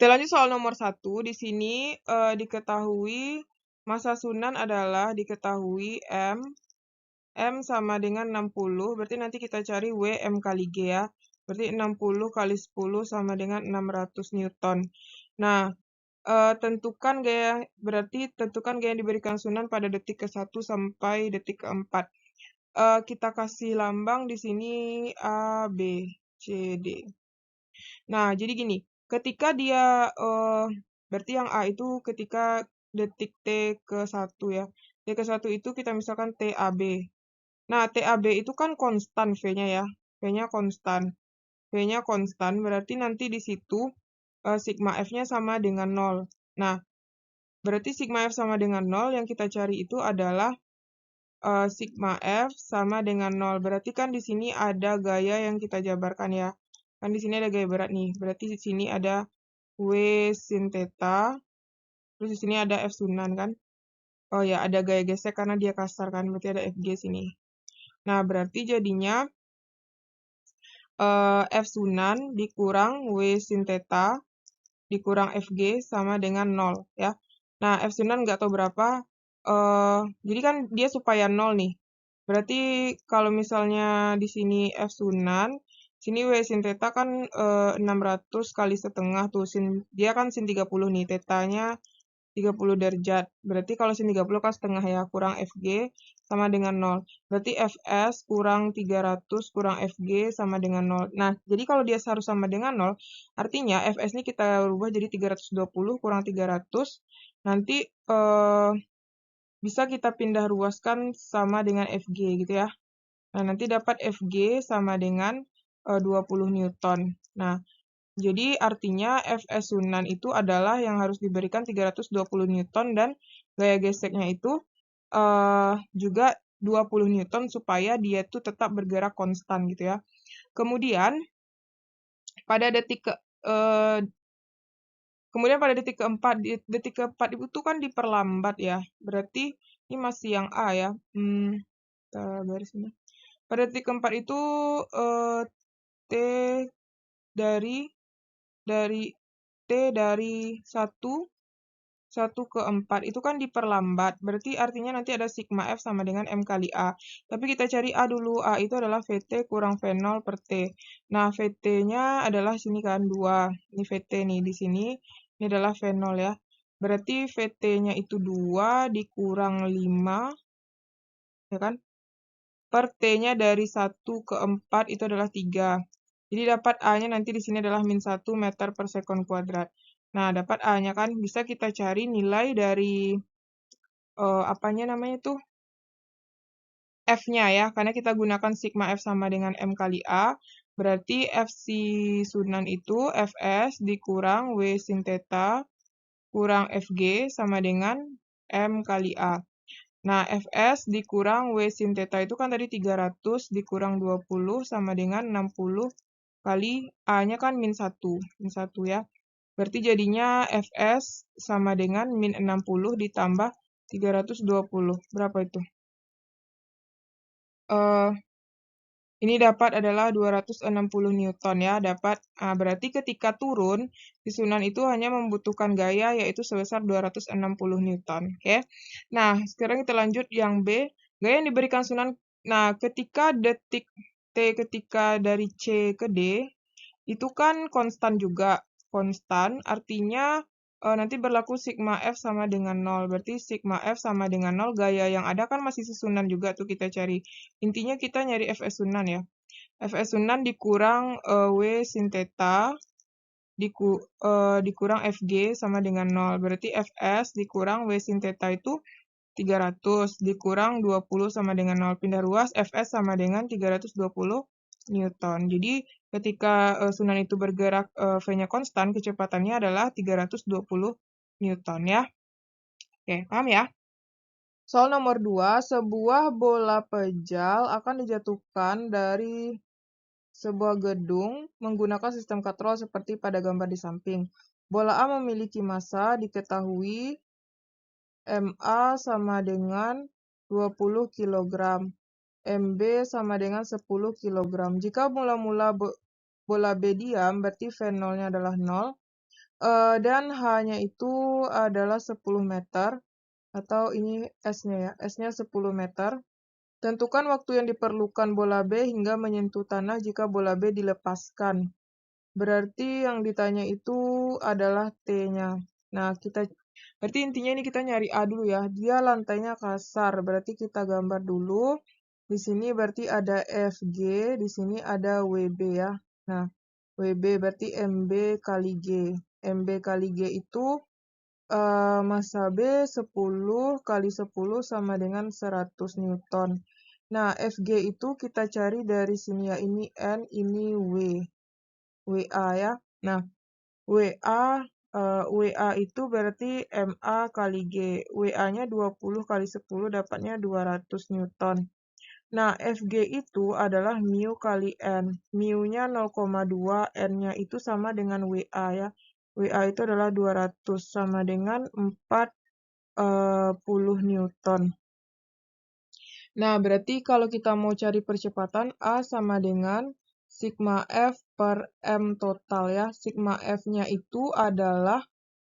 Kita lanjut soal nomor 1. Di sini diketahui massa sunan adalah diketahui M sama dengan 60, berarti nanti kita cari W M kali G ya. Berarti 60 kali 10 sama dengan 600 Newton. Nah, tentukan gaya yang diberikan sunan pada detik ke-1 sampai detik ke-4. Kita kasih lambang di sini A, B, C, D. Nah, jadi gini, ketika dia berarti yang A itu ketika detik T ke-1 ya. T ke-1 itu kita misalkan TAB. Nah, TAB itu kan konstan V-nya ya. V-nya konstan. V-nya konstan berarti nanti di situ sigma F-nya sama dengan 0. Nah, berarti sigma F sama dengan 0 yang kita cari itu adalah sigma F sama dengan 0. Berarti kan di sini ada gaya yang kita jabarkan ya. Kan di sini ada gaya berat nih. Berarti di sini ada W sin theta. Terus di sini ada F sunan kan. Oh ya, ada gaya gesek karena dia kasar kan. Berarti ada FG sini. Nah, berarti jadinya F sunan dikurang W sin theta dikurang FG sama dengan 0 ya. Nah, F sunan nggak tahu berapa. Jadi kan dia supaya 0 nih. Berarti kalau misalnya di sini F sunan, sini W sin theta kan 600 kali setengah tuh. Dia kan sin 30 nih, tetanya 30 derajat. Berarti kalau sin 30 kan setengah ya, kurang FG sama dengan 0. Berarti Fs kurang 300 kurang Fg sama dengan 0. Nah, jadi kalau dia harus sama dengan 0, artinya Fs ini kita rubah jadi 320 kurang 300. Nanti bisa kita pindah ruaskan sama dengan Fg gitu ya. Nah, nanti dapat Fg sama dengan 20 Newton. Nah, jadi artinya Fs sunan itu adalah yang harus diberikan 320 Newton dan gaya geseknya itu juga 20 Newton supaya dia itu tetap bergerak konstan gitu ya. Kemudian pada detik keempat, detik keempat itu kan diperlambat ya. Berarti ini masih yang A ya. Kita garis ini. Pada detik keempat itu T dari T dari 1 ke 4 itu kan diperlambat. Berarti artinya nanti ada sigma F sama dengan M kali A. Tapi kita cari A dulu. A itu adalah VT kurang V0 per T. Nah, VT-nya adalah sini kan 2. Ini VT nih di sini. Ini adalah V0 ya. Berarti VT-nya itu 2 dikurang 5. Ya kan? Per T-nya dari 1 ke 4 itu adalah 3. Jadi dapat A-nya nanti di sini adalah min 1 meter per sekon kuadrat. Nah, dapat A-nya kan bisa kita cari nilai dari apanya namanya tuh? F-nya ya, karena kita gunakan sigma F sama dengan M kali A. Berarti Fc sunan itu Fs dikurang W sin theta kurang Fg sama dengan M kali A. Nah, Fs dikurang W sin theta itu kan tadi 300 dikurang 20 sama dengan 60 kali A-nya kan min 1. Min 1 ya. Berarti jadinya Fs sama dengan min 60 ditambah 320. Berapa itu? Ini dapat adalah 260 Newton ya. Berarti ketika turun, si sunan itu hanya membutuhkan gaya yaitu sebesar 260 Newton. Oke. Nah, sekarang kita lanjut yang B. Gaya yang diberikan sunan. Nah, ketika detik T ketika dari C ke D, itu kan konstan juga. Konstan artinya nanti berlaku sigma F sama dengan 0. Berarti sigma F sama dengan 0, gaya yang ada kan masih susunan juga tuh kita cari. Intinya kita nyari Fs sunan ya. Fs sunan dikurang W sin theta dikurang Fg sama dengan 0. Berarti Fs dikurang W sin theta itu 300 dikurang 20 sama dengan 0. Pindah ruas, Fs sama dengan 320 Newton. Jadi ketika sunan itu bergerak V-nya konstan, kecepatannya adalah 320 Newton ya. Oke, paham ya? Soal nomor 2, sebuah bola pejal akan dijatuhkan dari sebuah gedung menggunakan sistem katrol seperti pada gambar di samping. Bola A memiliki massa diketahui MA sama dengan 20 kg. MB sama dengan 10 kg. Jika mula-mula bola B diam, berarti V0-nya adalah 0. Dan H-nya itu adalah 10 meter, atau ini S-nya ya, S-nya 10 meter. Tentukan waktu yang diperlukan bola B hingga menyentuh tanah jika bola B dilepaskan. Berarti yang ditanya itu adalah T-nya. Nah, berarti intinya ini kita nyari A dulu ya. Dia lantainya kasar, berarti kita gambar dulu. Di sini berarti ada FG, di sini ada WB ya. Nah, WB berarti MB kali G. MB kali G itu massa B 10 kali 10 sama dengan 100 Newton. Nah, FG itu kita cari dari sini ya. Ini N, ini W. WA ya. Nah, WA itu berarti MA kali G. WA-nya 20 kali 10 dapatnya 200 Newton. Nah, FG itu adalah mu kali N. Mu-nya 0,2, N-nya itu sama dengan WA ya. WA itu adalah 200 sama dengan 40 Newton. Nah, berarti kalau kita mau cari percepatan, A sama dengan sigma F per M total ya. Sigma F-nya itu adalah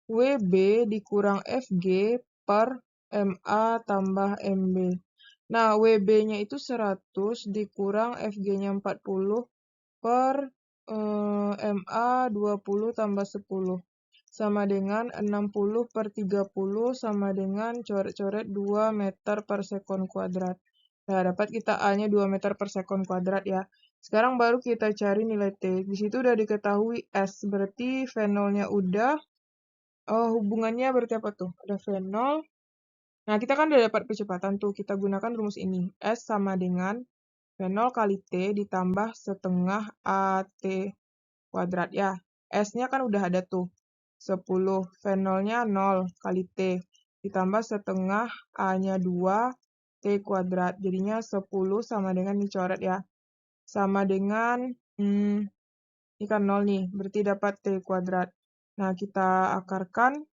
WB dikurang FG per MA tambah MB. Nah, WB-nya itu 100 dikurang FG-nya 40 per MA 20 tambah 10. Sama dengan 60 per 30 sama dengan coret-coret 2 meter per sekon kuadrat. Nah, dapat kita A-nya 2 meter per sekon kuadrat ya. Sekarang baru kita cari nilai T. Di situ udah diketahui S, berarti V0-nya udah. Hubungannya berarti apa tuh? Ada V0. Nah, kita kan udah dapat percepatan tuh. Kita gunakan rumus ini. S sama dengan V0 kali T ditambah setengah AT kuadrat ya. S-nya kan udah ada tuh. 10. V0-nya 0 kali T. Ditambah setengah A-nya 2 T kuadrat. Jadinya 10 sama dengan dicoret ya. Sama dengan, ini kan 0 nih. Berarti dapat T kuadrat. Nah, kita akarkan.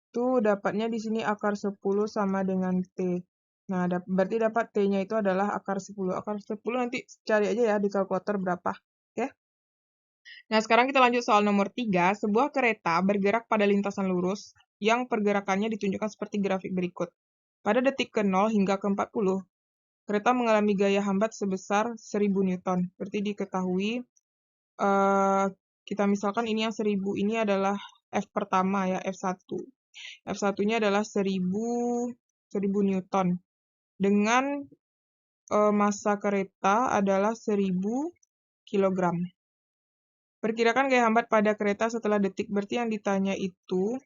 Tuh dapatnya di sini akar 10 sama dengan T. Nah, berarti dapat T-nya itu adalah akar 10. Akar 10 nanti cari aja ya di kalkulator berapa. Oke? Nah, sekarang kita lanjut soal nomor 3. Sebuah kereta bergerak pada lintasan lurus yang pergerakannya ditunjukkan seperti grafik berikut. Pada detik ke-0 hingga ke-40, kereta mengalami gaya hambat sebesar 1000 Newton. Berarti diketahui, kita misalkan ini yang 1000, ini adalah F pertama ya, F1. F1-nya adalah 1000 Newton. Dengan massa kereta adalah 1000 kg. Perkirakan gaya hambat pada kereta setelah detik. Berarti yang ditanya itu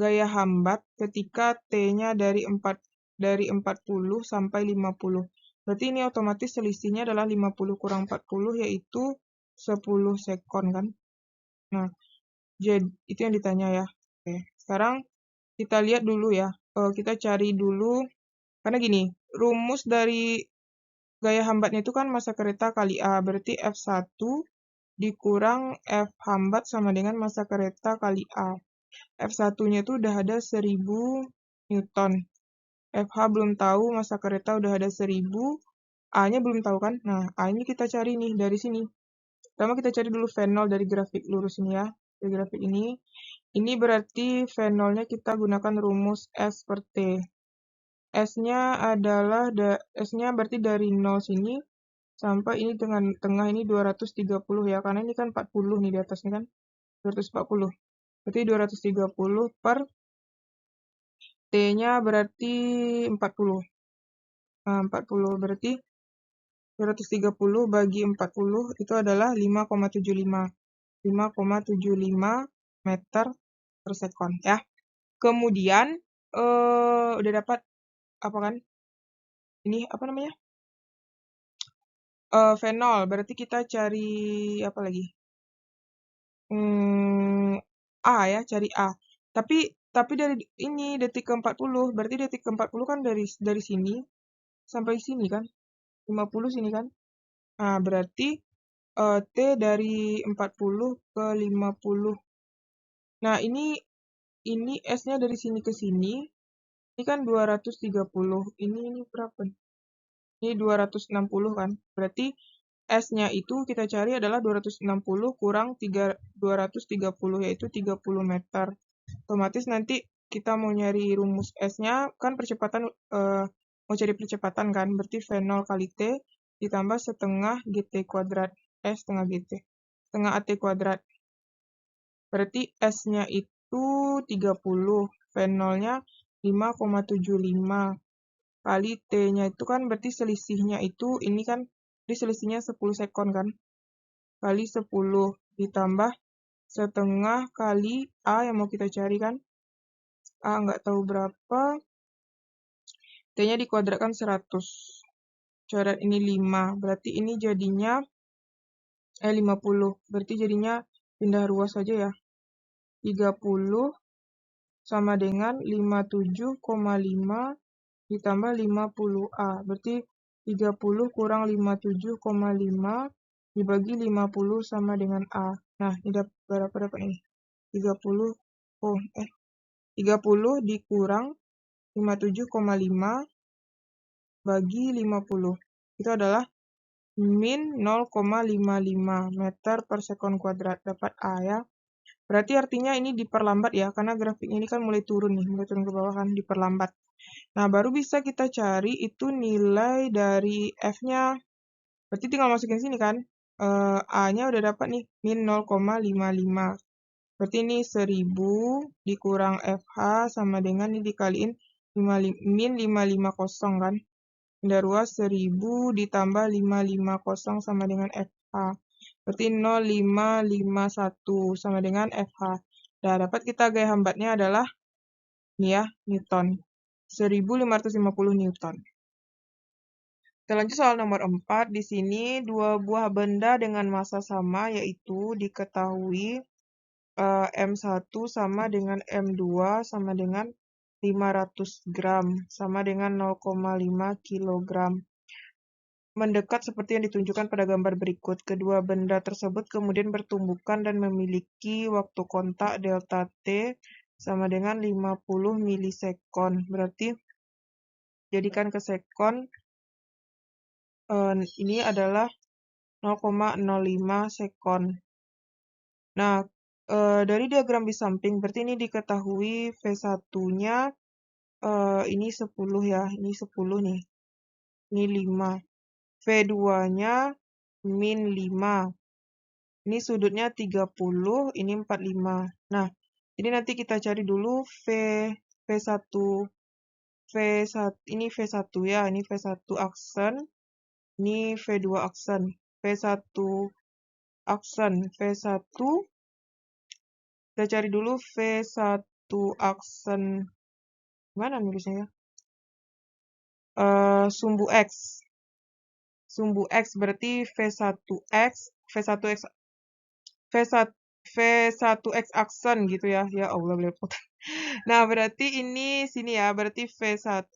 gaya hambat ketika T-nya dari 40 sampai 50. Berarti ini otomatis selisihnya adalah 50 kurang 40, yaitu 10 sekon kan. Nah, jadi itu yang ditanya ya. Oke, sekarang kita lihat dulu ya. Kita cari dulu, karena gini, rumus dari gaya hambatnya itu kan massa kereta kali A. Berarti F1 dikurang F hambat sama dengan massa kereta kali A. F1-nya itu udah ada 1000 Newton. FH belum tahu, massa kereta udah ada 1000. A-nya belum tahu kan? Nah, A ini kita cari nih dari sini. Pertama kita cari dulu V0 dari grafik lurus ini ya. Dari grafik ini. Ini berarti V0-nya kita gunakan rumus S per T. S-nya adalah, S-nya berarti dari 0 sini sampai ini tengah ini 230 ya. Karena ini kan 40 nih di atasnya kan. 240. Berarti 230 per T-nya berarti 40. Nah, 40 berarti 230 bagi 40 itu adalah 5,75. 5,75 meter per sekon ya. Kemudian udah dapat apa kan? Ini apa namanya? V0. Berarti kita cari apa lagi? A ya, cari A. Tapi dari ini detik ke-40, berarti detik ke-40 kan dari sini sampai sini kan? 50 sini kan? Nah, berarti T dari 40 ke 50. Nah, ini S-nya dari sini ke sini. Ini kan 230. Ini berapa? Ini 260 kan? Berarti S-nya itu kita cari adalah 260 kurang 230, yaitu 30 meter. Otomatis nanti kita mau nyari rumus S-nya, kan percepatan, mau cari percepatan kan, berarti V0 kali T ditambah setengah GT kuadrat, setengah GT, setengah AT kuadrat. Berarti S-nya itu 30, V0-nya 5,75. Kali T-nya itu kan berarti selisihnya itu, ini kan, di selisihnya 10 sekon kan, kali 10 ditambah setengah kali A yang mau kita cari kan, A nggak tahu berapa, T-nya dikuadratkan 100, coret ini 5, berarti ini jadinya 50, berarti jadinya pindah ruas saja ya, 30 sama dengan 57,5 ditambah 50A, berarti 30 kurang 57,5 dibagi 50 sama dengan A. Nah, ini berapa dapat ini? 30, 30 dikurang 57,5 bagi 50. Itu adalah min 0,55 meter per sekon kuadrat. Dapat A ya. Berarti artinya ini diperlambat ya, karena grafiknya ini kan mulai turun nih, mulai turun ke bawah kan, diperlambat. Nah, baru bisa kita cari itu nilai dari F-nya. Berarti tinggal masukin sini kan. A-nya udah dapat nih, min 0,55. Berarti ini 1000 dikurang FH sama dengan ini dikaliin min 550 kan. Pindah ruas 1000 ditambah 550 sama dengan FH. Berarti 0,551 sama dengan FH. Nah, dapat kita gaya hambatnya adalah ini ya, Newton. 1550 Newton. Kita lanjut soal nomor 4. Di sini dua buah benda dengan massa sama, yaitu diketahui M1 sama dengan M2 sama dengan 500 gram, sama dengan 0,5 kilogram. Mendekat seperti yang ditunjukkan pada gambar berikut. Kedua benda tersebut kemudian bertumbukan dan memiliki waktu kontak delta T sama dengan 50 milisekon. Berarti jadikan ke sekon, ini adalah 0,05 sekon. Nah, dari diagram di samping, berarti ini diketahui V1-nya ini 10 ya, ini 10 nih, ini 5. V2-nya min 5. Ini sudutnya 30, ini 45. Nah, ini nanti kita cari dulu V1, ini V1 ya, ini V1 aksen, ini V2 aksen. V1 aksen, V1, kita cari dulu V1 aksen, mana nulisnya ya? Sumbu X. Sumbu X berarti V1X, V1X, V1X aksen gitu ya. Ya Allah, belepotan. Nah, berarti ini sini ya, berarti V1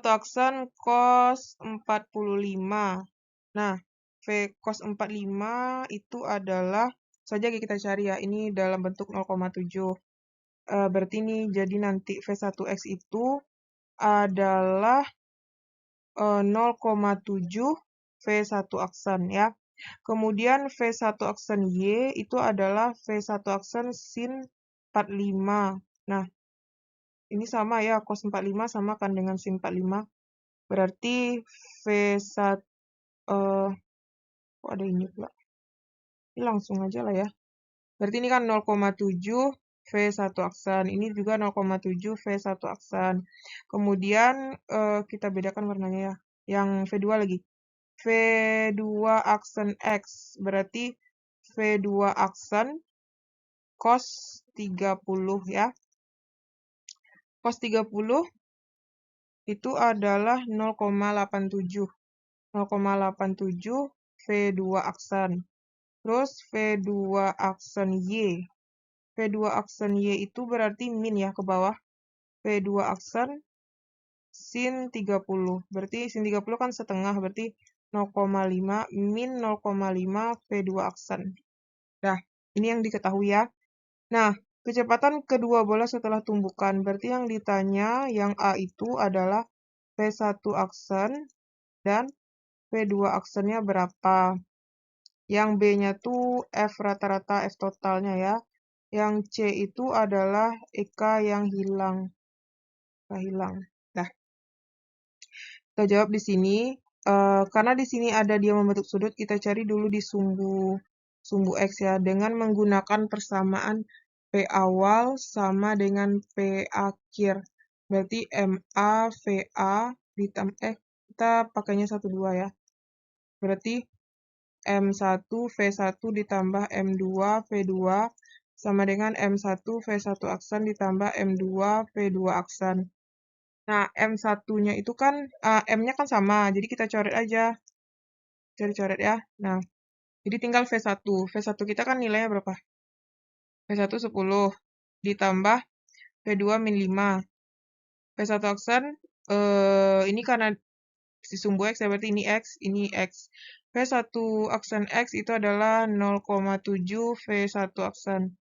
aksen cos 45. Nah, V cos 45 itu adalah, saja kita cari ya, ini dalam bentuk 0,7. Berarti ini jadi nanti V1X itu adalah 0,7 V1 aksen ya. Kemudian V1 aksen Y itu adalah V1 aksen sin 45. Nah, ini sama ya, cos 45 sama kan dengan sin 45. Berarti V1, kok ada ini pula? Ini langsung aja lah ya. Berarti ini kan 0,7 V1 aksen. Ini juga 0,7 V1 aksen. Kemudian kita bedakan warnanya ya. Yang V2 lagi. V2 aksen X. Berarti V2 aksen cos 30 ya. Cos 30 itu adalah 0,87. 0,87 V2 aksen. Terus V2 aksen Y. V2 aksen Y itu berarti min ya ke bawah. V2 aksen sin 30. Berarti sin 30 kan setengah, berarti 0,5 min 0,5 V2 aksen. Nah, ini yang diketahui ya. Nah, kecepatan kedua bola setelah tumbukan. Berarti yang ditanya, yang A itu adalah V1 aksen dan V2 aksennya berapa. Yang B-nya tuh F rata-rata, F totalnya ya. Yang C itu adalah EK yang hilang. Hilang. Nah, kita jawab di sini. Karena di sini ada dia membentuk sudut, kita cari dulu di sumbu X ya. Dengan menggunakan persamaan P awal sama dengan P akhir. Berarti MA, VA, kita pakainya 1, 2 ya. Berarti M1, V1 ditambah M2, V2 sama dengan M1, V1 aksen ditambah M2, V2 aksen. Nah, M1-nya itu kan, M-nya kan sama, jadi kita coret aja. Coret-coret ya. Nah, jadi tinggal V1. V1 kita kan nilainya berapa? V1 10, ditambah V2 min 5. V1 aksen, ini karena si sumbu X ya, berarti ini X. V1 aksen X itu adalah 0,7 V1 aksen.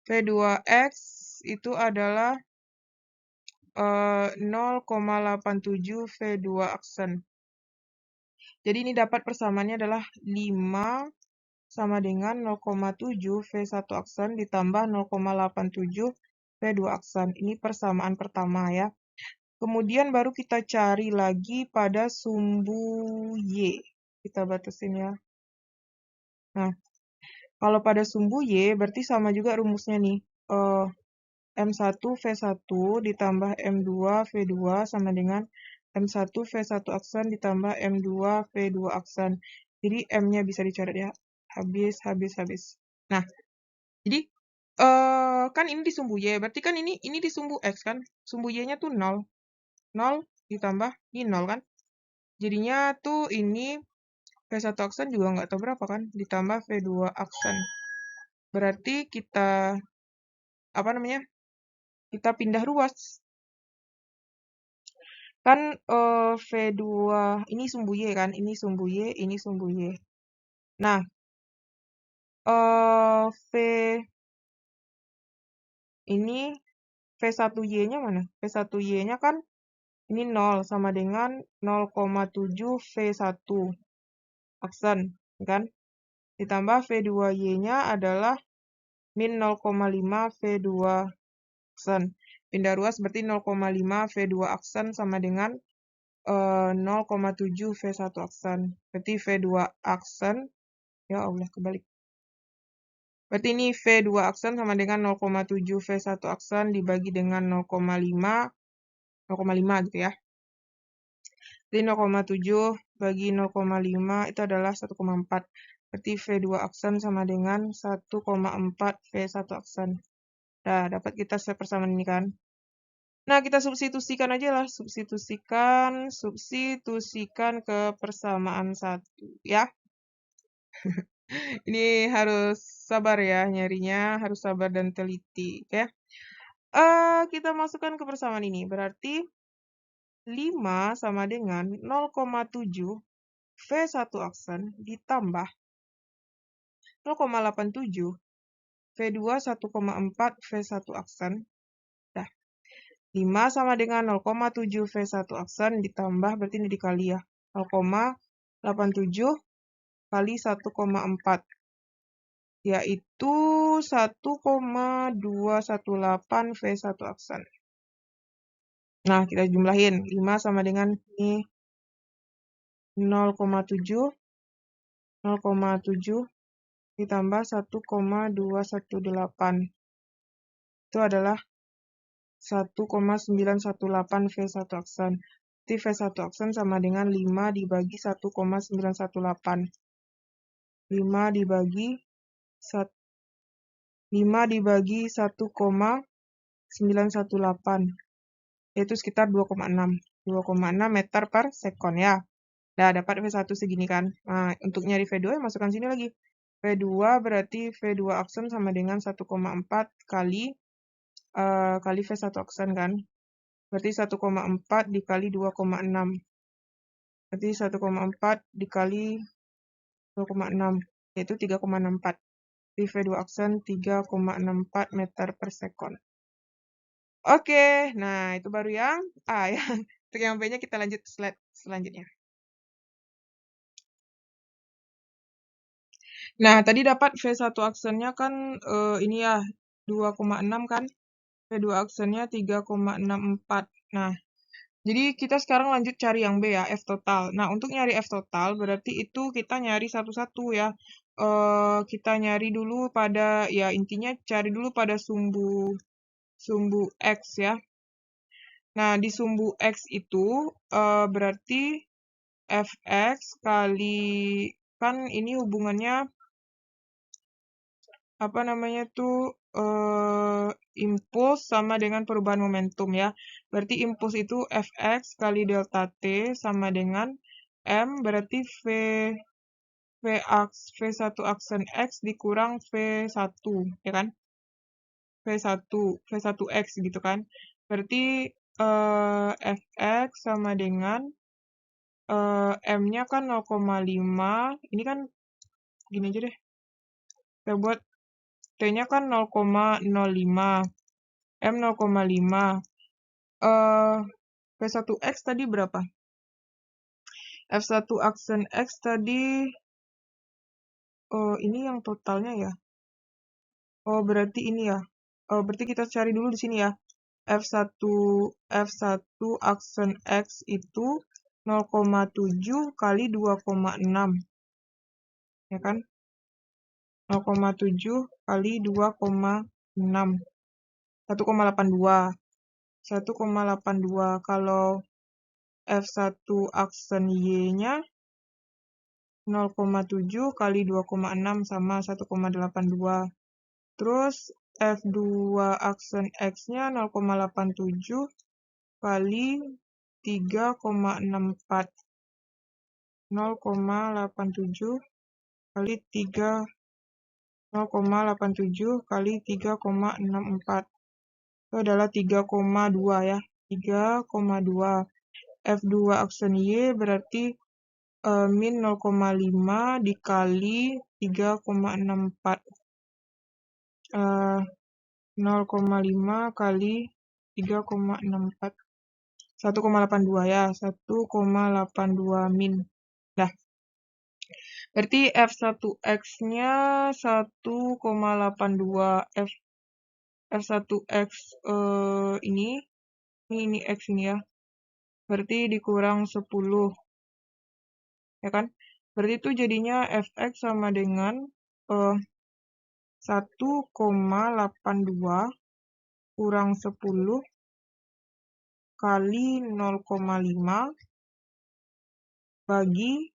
V2X itu adalah 0,87 V2 aksen. Jadi ini dapat persamaannya adalah 5 sama dengan 0,7 V1 aksen ditambah 0,87 V2 aksen. Ini persamaan pertama ya. Kemudian baru kita cari lagi pada sumbu Y. Kita batasin ya. Nah, kalau pada sumbu Y berarti sama juga rumusnya nih. M1 V1 ditambah M2 V2 sama dengan M1 V1 aksen ditambah M2 V2 aksen. Jadi M-nya bisa dicoret ya. Habis. Nah, jadi kan ini di sumbu Y, berarti kan ini di sumbu X kan. Sumbu Y-nya tuh 0. 0 ditambah ini 0 kan. Jadinya tuh ini V1 aksen juga nggak tahu berapa kan, ditambah V2 aksen. Berarti kita, kita pindah ruas. Kan V2, ini sumbu Y kan, ini sumbu Y, ini sumbu Y. Nah, ini V1Y-nya mana? V1Y-nya kan ini 0 sama dengan 0,7 V1 aksen, kan? Ditambah V2Y-nya adalah min 0,5 V2 aksen. Pindah ruas berarti 0,5 V2 aksen sama dengan 0,7 V1 aksen. Berarti V2 aksen, ya Allah kebalik. Berarti ini V2 aksen sama dengan 0,7 V1 aksen dibagi dengan 0,5 gitu ya. Jadi 0,7 bagi 0,5 itu adalah 1,4. Berarti V2 aksen sama dengan 1,4 V1 aksen. Nah, dapat kita persamaan ini kan. Nah, kita substitusikan aja lah. Substitusikan ke persamaan 1 ya. Ini harus sabar ya, nyarinya harus sabar dan teliti, oke? Kita masukkan ke persamaan ini, berarti 5 sama dengan 0,7 V1 aksen ditambah 0,87 V2 1,4 V1 aksen. Dah. 5 sama dengan 0,7 V1 aksen ditambah, berarti ini dikali ya. 0,87 kali 1,4. Yaitu 1,218 V1 aksen. Nah, kita jumlahin. 5 sama dengan ini 0,7 ditambah 1,218. Itu adalah 1,918 V1 aksen. Jadi V1 aksen sama dengan 5 dibagi 1,918. 5 dibagi 1,918. Yaitu sekitar 2,6. 2,6 meter per sekon ya. Nah, dapat V1 segini kan. Nah, untuk nyari V2 masukkan sini lagi. V2 berarti V2 aksen sama dengan 1,4 kali V1 aksen kan. Berarti 1,4 dikali 2,6. Berarti 1,4 dikali 2,6. Yaitu 3,64. Jadi V2 aksen 3,64 meter per sekon. Oke, nah itu baru yang A ya. Untuk yang B-nya kita lanjut slide selanjutnya. Nah, tadi dapat V1 aksennya kan ini ya 2,6 kan. V2 aksennya 3,64. Nah, jadi kita sekarang lanjut cari yang B ya, F total. Nah, untuk nyari F total berarti itu kita nyari satu-satu ya. Kita nyari dulu pada, ya intinya cari dulu pada sumbu X ya. Nah, di sumbu X itu berarti Fx kali, kan ini hubungannya apa namanya tuh, impuls sama dengan perubahan momentum ya. Berarti impuls itu Fx kali delta T sama dengan M, berarti V1 aksen X dikurang V1, ya kan? V1X gitu kan. Berarti Fx sama dengan M-nya kan 0,5. Ini kan gini aja deh. Kita buat T-nya kan 0,05. M 0,5. V1X tadi berapa? F1 aksen X tadi, ini yang totalnya ya. Oh, berarti ini ya. Berarti kita cari dulu di sini ya. F1 aksen X itu 0,7 kali 2,6. Ya kan? 0,7 kali 2,6. 1,82. 1,82. Kalau F1 aksen Y-nya 0,7 kali 2,6 sama 1,82. Terus F2 aksen X-nya 0,87 kali 3,64. 0,87 kali 3,64. Itu adalah 3,2 ya. 3,2. F2 aksen Y berarti min 0,5 dikali 3,64. 0,5 kali 3,64. 1,82 ya. 1,82 min. Nah, berarti F1X-nya 1,82. F1X ini X ini ya. Berarti dikurang 10. Ya kan? Berarti itu jadinya Fx sama dengan 1,82 kurang 10 kali 0,5 bagi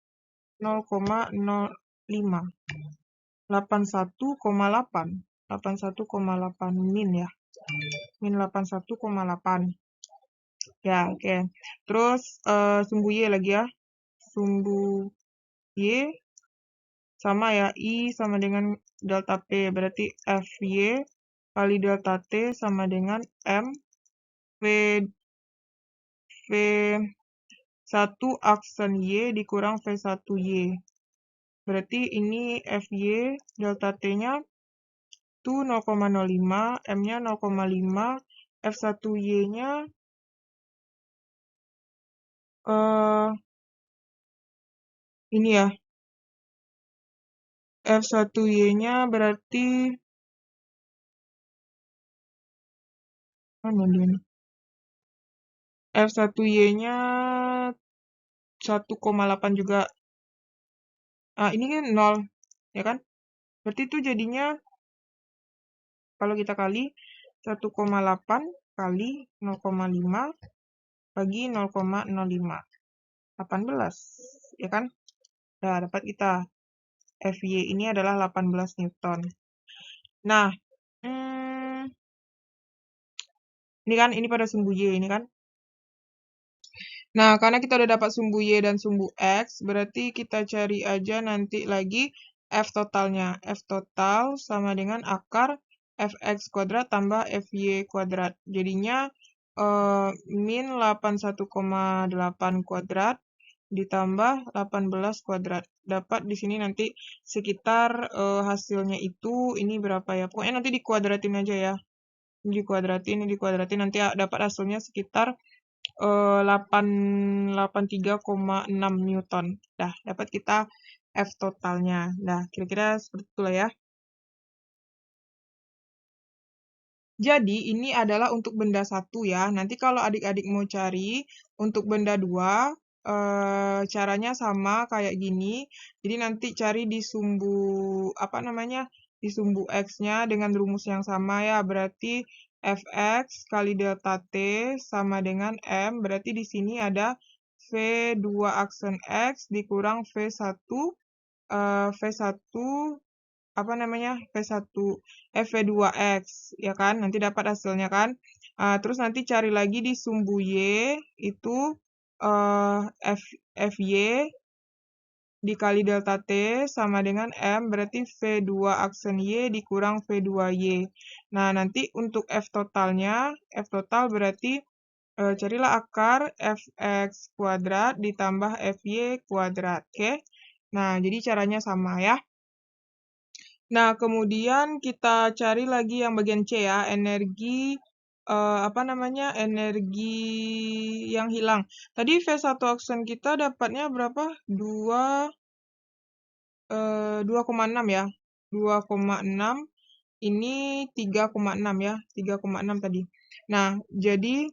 0,05. 81,8. 81,8 min ya. Min 81,8. Ya, oke. Terus sumbu Y lagi ya. Sumbu Y sama ya, I sama dengan delta P. Berarti Fy kali delta T sama dengan M V1 aksen Y dikurang V1Y. Berarti ini Fy delta T-nya itu 0,05, M-nya 0,5, F1Y-nya ini ya. F1Y-nya berarti mana dia? F1Y-nya 1,8 juga. Ini kan 0, ya kan? Berarti itu jadinya kalau kita kali 1,8 kali 0,5 bagi 0,05. 18, ya kan? Nah, dapat kita Fy ini adalah 18 Newton. Nah, ini kan ini pada sumbu Y ini kan. Nah, karena kita udah dapat sumbu Y dan sumbu X, berarti kita cari aja nanti lagi F totalnya. F total sama dengan akar Fx kuadrat tambah Fy kuadrat. Jadinya min 81,8 kuadrat ditambah 18 kuadrat. Dapat di sini nanti sekitar hasilnya itu ini berapa ya? Pokoknya nanti dikuadratin aja ya. Dikuadratin nanti dapat hasilnya sekitar 83,6 Newton. Dah, dapat kita F totalnya. Nah, kira-kira seperti itulah ya. Jadi, ini adalah untuk benda 1 ya. Nanti kalau adik-adik mau cari untuk benda 2, caranya sama kayak gini. Jadi nanti cari di sumbu, di sumbu X-nya dengan rumus yang sama ya. Berarti Fx kali delta T sama dengan M. Berarti di sini ada V2 aksen X dikurang V1, V1 V2X, ya kan? Nanti dapat hasilnya kan? Terus nanti cari lagi di sumbu Y, itu Fy dikali delta T sama dengan M, berarti V2 aksen Y dikurang V2Y. Nah, nanti untuk F total berarti carilah akar Fx kuadrat ditambah Fy kuadrat, oke? Nah, jadi caranya sama ya. Nah, kemudian kita cari lagi yang bagian C ya, energi energi yang hilang. Tadi V1 aksen kita dapatnya berapa? 2,6 ya. 2,6, ini 3,6 ya. 3,6 tadi. Nah, jadi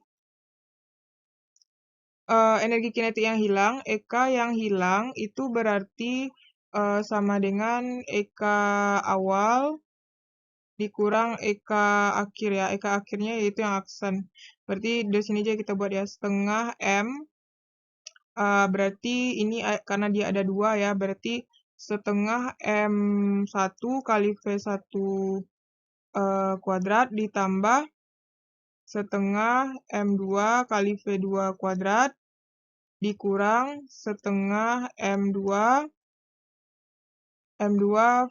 energi kinetik yang hilang, EK yang hilang itu berarti sama dengan EK awal dikurang EK akhir ya. EK akhirnya yaitu yang aksen. Berarti dari sini aja kita buat ya, setengah M. Berarti ini karena dia ada 2 ya, berarti setengah M1 kali V1 kuadrat ditambah setengah M2 kali V2 kuadrat dikurang setengah M2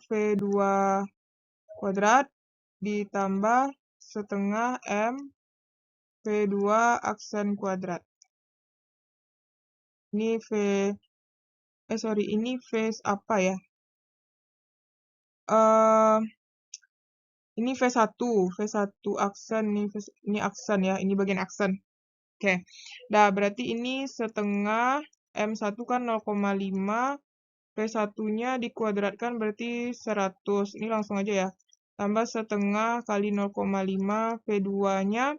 V2 kuadrat ditambah setengah M V2 aksen kuadrat. Ini ini phase apa ya? Ini V1 aksen, ini aksen ya, ini bagian aksen. Oke. Nah, berarti ini setengah M1 kan 0,5, V1-nya dikuadratkan berarti 100. Ini langsung aja ya. Tambah setengah kali 0,5, V2-nya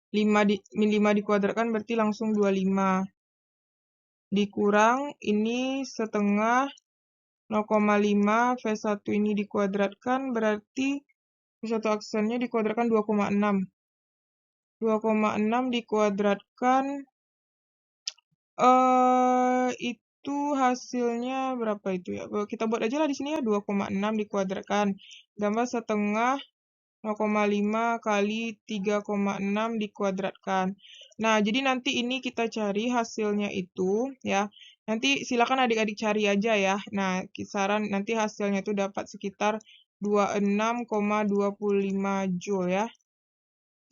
5 dikuadratkan berarti langsung 25. Dikurang ini setengah 0,5, V1 ini dikuadratkan berarti V1 aksennya dikuadratkan 2,6. 2,6 dikuadratkan itu hasilnya berapa itu ya? Kita buat aja lah di sini ya, 2,6 dikuadratkan tambah setengah 0,5 kali 3,6 dikuadratkan. Nah, jadi nanti ini kita cari hasilnya itu ya. Nanti silakan adik-adik cari aja ya. Nah, kisaran nanti hasilnya itu dapat sekitar 26,25 Joule ya.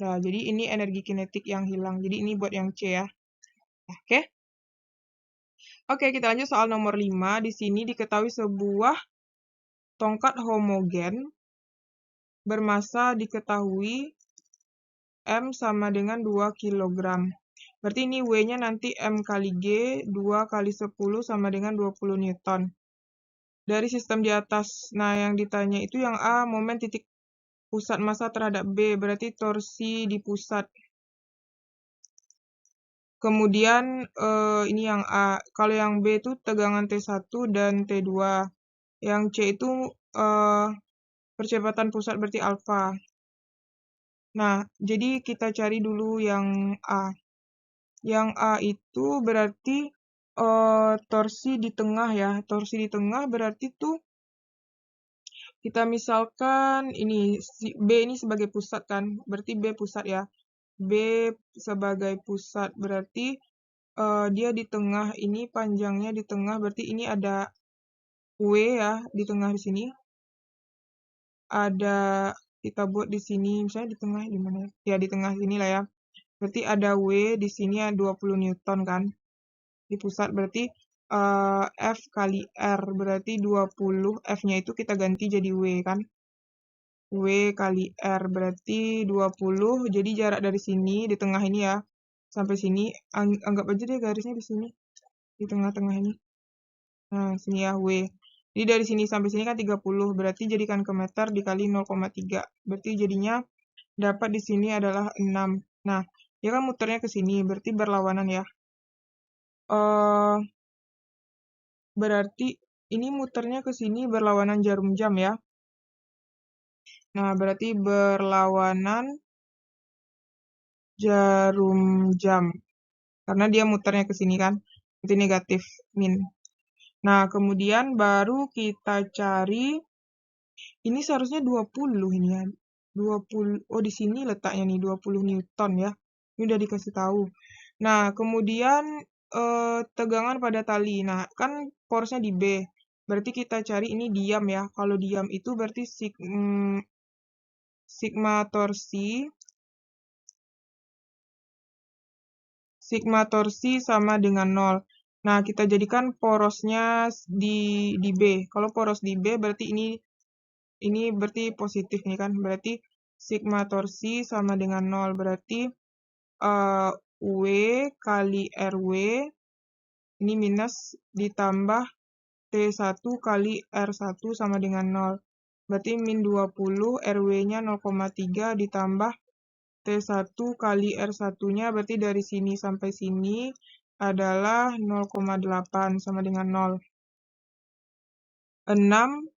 Nah, jadi ini energi kinetik yang hilang. Jadi ini buat yang C ya. Oke. Oke, kita lanjut soal nomor 5. Di sini diketahui sebuah tongkat homogen bermasa diketahui M sama dengan 2 kg. Berarti ini W-nya nanti M kali G, 2 kali 10 sama dengan 20 Newton. Dari sistem di atas, nah yang ditanya itu yang A, momen titik pusat massa terhadap B, berarti torsi di pusat. Kemudian ini yang A, kalau yang B itu tegangan T1 dan T2. Yang C itu percepatan pusat berarti alfa. Nah, jadi kita cari dulu yang A. Yang A itu berarti torsi di tengah ya. Torsi di tengah berarti tuh kita misalkan ini B ini sebagai pusat kan. Berarti B pusat ya. B sebagai pusat berarti dia di tengah, ini panjangnya di tengah, berarti ini ada W ya di tengah di sini. Ada kita buat di sini, misalnya di tengah gimana ya? Ya di tengah sini lah ya. Berarti ada W di sini ya 20 Newton kan. Di pusat berarti F kali R berarti 20, F-nya itu kita ganti jadi W kan. W kali R berarti 20, jadi jarak dari sini di tengah ini ya sampai sini, anggap aja deh garisnya di sini, di tengah-tengah ini. Nah, sini ya, W. Jadi dari sini sampai sini kan 30, berarti jadikan ke meter dikali 0,3. Berarti jadinya dapat di sini adalah 6. Nah, dia kan muternya ke sini, berarti berlawanan ya. Berarti ini muternya ke sini berlawanan jarum jam ya. Nah, berarti berlawanan jarum jam. Karena dia muternya ke sini kan. Itu negatif, min. Nah, kemudian baru kita cari, ini seharusnya 20 ini ya. 20, oh di sini letaknya nih 20 Newton ya. Ini udah dikasih tahu. Nah, kemudian tegangan pada tali. Nah, kan porosnya di B. Berarti kita cari ini diam ya. Kalau diam itu berarti sigma torsi sama dengan 0. Nah, kita jadikan porosnya di B. Kalau poros di B berarti ini berarti positif nih kan. Berarti sigma torsi sama dengan 0. Berarti W kali RW ini minus ditambah T1 kali R1 sama dengan 0. Berarti min 20, RW-nya 0,3 ditambah T1 kali R1-nya, berarti dari sini sampai sini adalah 0,8 sama dengan 0. 6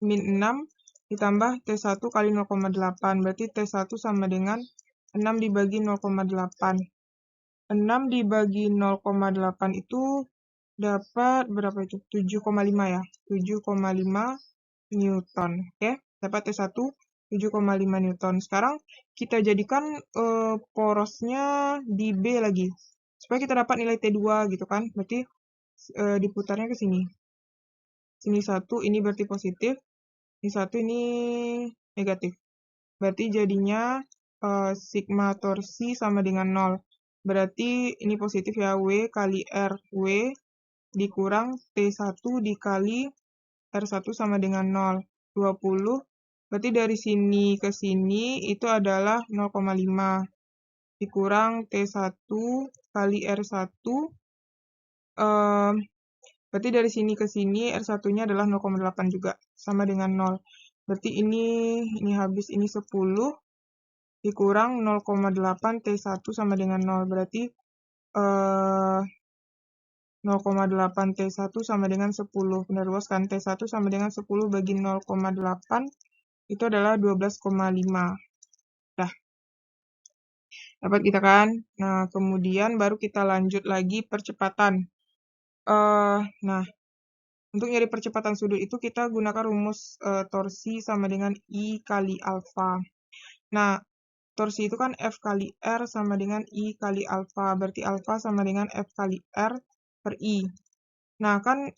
min 6 ditambah T1 kali 0,8, berarti T1 sama dengan 6 dibagi 0,8. 6 dibagi 0,8 itu dapat berapa itu? 7,5 ya. 7,5 Newton. Oke, dapat T1 7,5 Newton. Sekarang kita jadikan porosnya di B lagi. Supaya kita dapat nilai T2 gitu kan. Berarti diputarnya ke sini. Sini 1, ini berarti positif. Ini 1, ini negatif. Berarti jadinya sigma torsi sama dengan 0. Berarti ini positif ya, W kali R. W dikurang T1 dikali R1 sama dengan 0. 20. Berarti dari sini ke sini itu adalah 0,5. Dikurang T1 kali R1. Berarti dari sini ke sini R1-nya adalah 0,8 juga. Sama dengan 0. Berarti ini habis, ini 10. Dikurang 0,8 T1 sama dengan 0. Berarti 0,8 T1 sama dengan 10. Benar luas kan? T1 sama dengan 10 bagi 0,8 itu adalah 12,5. Dah. Dapat kita kan? Nah, kemudian baru kita lanjut lagi percepatan. Nah, untuk nyari percepatan sudut itu kita gunakan rumus torsi sama dengan I kali alfa. Nah, torsi itu kan F kali R sama dengan I kali alfa. Berarti alfa sama dengan F kali R per I. Nah, kan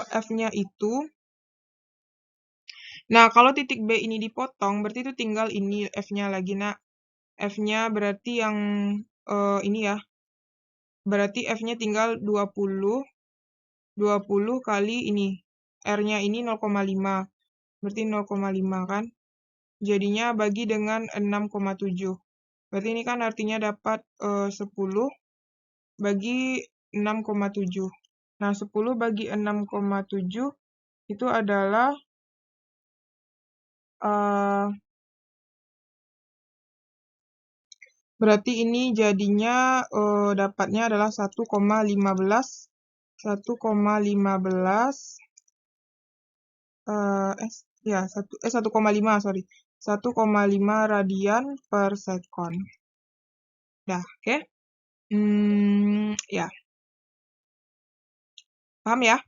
F-nya itu, nah kalau titik B ini dipotong, berarti itu tinggal ini F-nya lagi. Nah, F-nya berarti yang ini ya. Berarti F-nya tinggal 20 kali ini. R-nya ini 0,5. Berarti 0,5 kan. Jadinya bagi dengan 6,7. Berarti ini kan artinya dapat 10 bagi 6,7. Nah, 10 bagi 6,7 itu adalah berarti ini jadinya dapatnya adalah 1,15 sorry. 1,5 radian per sekon. Dah, oke? Ya. Paham ya?